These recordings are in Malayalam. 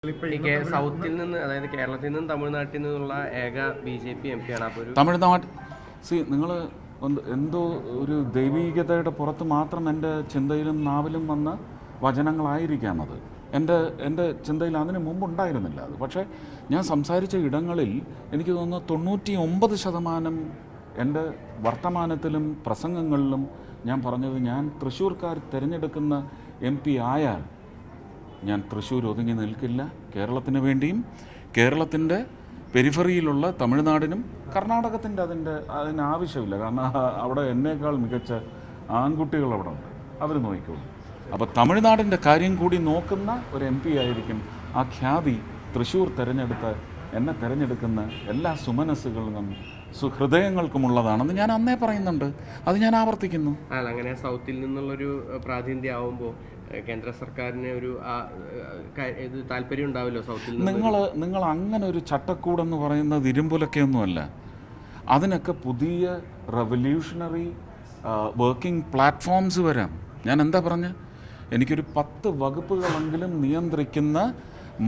സൗത്തിൽ നിന്ന്, അതായത് കേരളത്തിൽ നിന്നും തമിഴ്നാട്ടിൽ നിന്നുള്ള ഏക BJP MP ആണ്. അപ്പോൾ തമിഴ്നാട് നിങ്ങൾ എന്തോ ഒരു ദൈവീകതയുടെ പുറത്ത് മാത്രം എൻ്റെ ചിന്തയിലും നാവിലും വന്ന വചനങ്ങളായിരിക്കാം അത്. എൻ്റെ ചിന്തയിൽ അതിന് മുമ്പുണ്ടായിരുന്നില്ല അത്. പക്ഷേ ഞാൻ സംസാരിച്ച ഇടങ്ങളിൽ എനിക്ക് തോന്നുന്നു 99% എൻ്റെ വർത്തമാനത്തിലും പ്രസംഗങ്ങളിലും ഞാൻ പറഞ്ഞത്, ഞാൻ തൃശ്ശൂർക്കാർ തിരഞ്ഞെടുക്കുന്ന MP ആയാൽ ഞാൻ തൃശ്ശൂർ ഒതുങ്ങി നിൽക്കില്ല. കേരളത്തിന് വേണ്ടിയും കേരളത്തിൻ്റെ പെരിഫറിയിലുള്ള തമിഴ്നാടിനും കർണാടകത്തിൻ്റെ അതിന് ആവശ്യമില്ല. കാരണം അവിടെ എന്നേക്കാൾ മികച്ച ആൺകുട്ടികൾ അവിടെ ഉണ്ട്, അവർ നോക്കിക്കോളും. അപ്പോൾ തമിഴ്നാടിൻ്റെ കാര്യം കൂടി നോക്കുന്ന ഒരു MP ആയിരിക്കും ആ ഖ്യാതി തൃശ്ശൂർ എന്നെ തിരഞ്ഞെടുക്കുന്ന എല്ലാ സുമനസ്സുകളും സുഹൃദയങ്ങൾക്കുമുള്ളതാണെന്ന് ഞാൻ അന്നേ പറയുന്നുണ്ട്. അത് ഞാൻ ആവർത്തിക്കുന്നു. അങ്ങനെ സൗത്തിൽ നിന്നുള്ളൊരു പ്രാതിനിധ്യം ആവുമ്പോൾ കേന്ദ്ര സർക്കാരിന് ഒരു താല്പര്യം ഉണ്ടാവില്ലോ സൗത്തിൽ? നിങ്ങൾ അങ്ങനെ ഒരു ചട്ടക്കൂടെന്ന് പറയുന്നത് ഇരുമ്പുലൊക്കെയൊന്നുമല്ല. അതിനൊക്കെ പുതിയ റെവല്യൂഷണറി വർക്കിംഗ് പ്ലാറ്റ്ഫോംസ് വരാം. ഞാൻ എന്താ പറഞ്ഞത്, എനിക്കൊരു 10 വകുപ്പുകളെങ്കിലും നിയന്ത്രിക്കുന്ന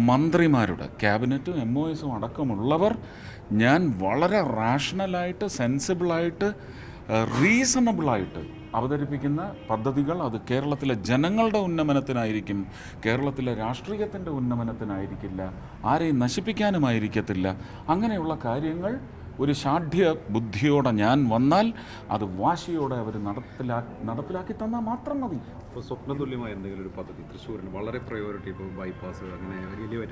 മന്ത്രിമാരുടെ ക്യാബിനറ്റും MOSും അടക്കമുള്ളവർ ഞാൻ വളരെ റാഷണലായിട്ട്, സെൻസിബിളായിട്ട്, റീസണബിളായിട്ട് അവതരിപ്പിക്കുന്ന പദ്ധതികൾ അത് കേരളത്തിലെ ജനങ്ങളുടെ ഉന്നമനത്തിനായിരിക്കും, കേരളത്തിലെ രാഷ്ട്രീയത്തിൻ്റെ ഉന്നമനത്തിനായിരിക്കില്ല, ആരെയും നശിപ്പിക്കാനുമായിരിക്കത്തില്ല. അങ്ങനെയുള്ള കാര്യങ്ങൾ ഒരു ഷാഠ്യ ബുദ്ധിയോടെ ഞാൻ വന്നാൽ അത് വാശിയോടെ അവർ നടപ്പിലാക്കി തന്നാൽ മാത്രം മതി. ഇപ്പോൾ സ്വപ്നതുല്യമായ എന്തെങ്കിലും ഒരു പദ്ധതി തൃശ്ശൂരിന് വളരെ പ്രയോറിറ്റി, ഇപ്പോൾ ബൈപ്പാസ് അങ്ങനെ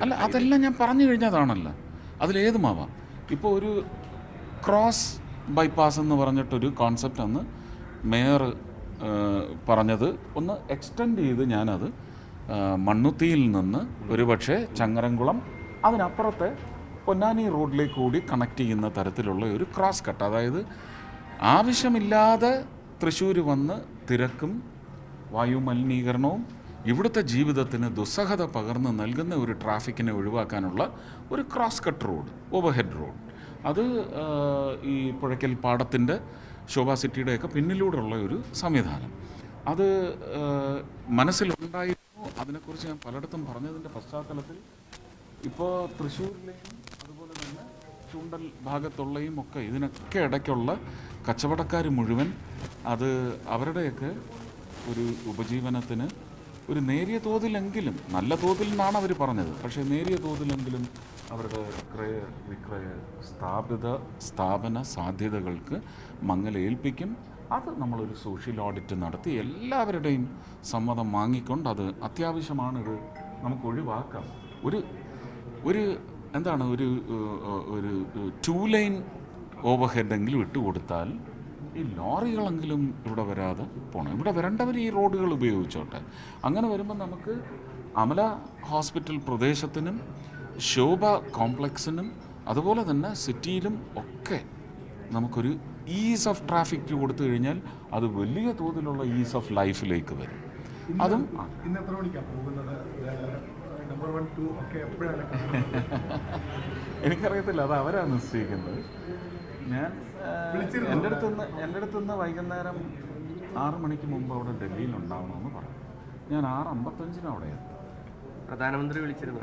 അല്ല, അതെല്ലാം ഞാൻ പറഞ്ഞു കഴിഞ്ഞതാണല്ലോ. അതിലേതുമാവാം. ഇപ്പോൾ ഒരു ക്രോസ് ബൈപ്പാസ് എന്ന് പറഞ്ഞിട്ടൊരു കോൺസെപ്റ്റ് അന്ന് മേയർ പറഞ്ഞത് ഒന്ന് എക്സ്റ്റെൻഡ് ചെയ്ത് ഞാനത് മണ്ണുത്തിയിൽ നിന്ന് ഒരുപക്ഷെ ചങ്ങരംകുളം അതിനപ്പുറത്തെ പൊന്നാനി റോഡിലേക്ക് കൂടി കണക്ട് ചെയ്യുന്ന തരത്തിലുള്ള ഒരു ക്രോസ് കട്ട്, അതായത് ആവശ്യമില്ലാതെ തൃശ്ശൂർ വന്ന് തിരക്കും വായുമലിനീകരണവും ഇവിടുത്തെ ജീവിതത്തിന് ദുസ്സഹത പകർന്ന് നൽകുന്ന ഒരു ട്രാഫിക്കിനെ ഒഴിവാക്കാനുള്ള ഒരു cross cut road, overhead road. അത് ഈ പുഴയ്ക്കൽ പാടത്തിൻ്റെ ശോഭാ സിറ്റിയുടെയൊക്കെ പിന്നിലൂടെയുള്ള ഒരു സംവിധാനം. അത് മനസ്സിലുണ്ടായിരുന്നു. അതിനെക്കുറിച്ച് ഞാൻ പലയിടത്തും പറഞ്ഞതിൻ്റെ പശ്ചാത്തലത്തിൽ ഇപ്പോൾ തൃശ്ശൂരിലെയും അതുപോലെ തന്നെ ചൂണ്ടൽ ഭാഗത്തുള്ളയും ഒക്കെ ഇതിനൊക്കെ ഇടയ്ക്കുള്ള കച്ചവടക്കാർ മുഴുവൻ അത് അവരുടെയൊക്കെ ഒരു ഉപജീവനത്തിന് ഒരു നേരിയ തോതിലെങ്കിലും, നല്ല തോതിൽ നിന്നാണ് അവർ പറഞ്ഞത്, പക്ഷേ നേരിയ തോതിലെങ്കിലും അവരുടെ ക്രയ വിക്രയ സ്ഥാപന സാധ്യതകൾക്ക് മങ്ങലേൽപ്പിക്കും. അത് നമ്മളൊരു സോഷ്യൽ ഓഡിറ്റ് നടത്തി എല്ലാവരുടെയും സമ്മതം വാങ്ങിക്കൊണ്ട് അത് അത്യാവശ്യമാണ്, ഇത് നമുക്ക് ഒഴിവാക്കാം. ഒരു എന്താണ് ഒരു 2 ലൈൻ ഓവർഹെഡെങ്കിലും ഇട്ടുകൊടുത്താൽ ഈ ലോറികളെങ്കിലും ഇവിടെ വരാതെ പോകണം. ഇവിടെ വരേണ്ടവർ ഈ റോഡുകൾ ഉപയോഗിച്ചോട്ടെ. അങ്ങനെ വരുമ്പോൾ നമുക്ക് അമല ഹോസ്പിറ്റൽ പ്രദേശത്തിനും ശോഭ കോംപ്ലക്സിനും അതുപോലെ തന്നെ സിറ്റിയിലും ഒക്കെ നമുക്കൊരു ഈസ് ഓഫ് ട്രാഫിക് കൊടുത്തു കഴിഞ്ഞാൽ അത് വലിയ തോതിലുള്ള ഈസ് ഓഫ് ലൈഫിലേക്ക് വരും. അതും എനിക്കറിയത്തില്ല, അത് അവരാണ് നിശ്ചയിക്കുന്നത്. ഞാൻ എൻ്റെ അടുത്തുനിന്ന് വൈകുന്നേരം 6 മണിക്ക് മുമ്പ് അവിടെ ഡൽഹിയിൽ ഉണ്ടാവണമെന്ന് പറഞ്ഞു. ഞാൻ 6:55 അവിടെ എത്തി. പ്രധാനമന്ത്രി വിളിച്ചിരുന്നു.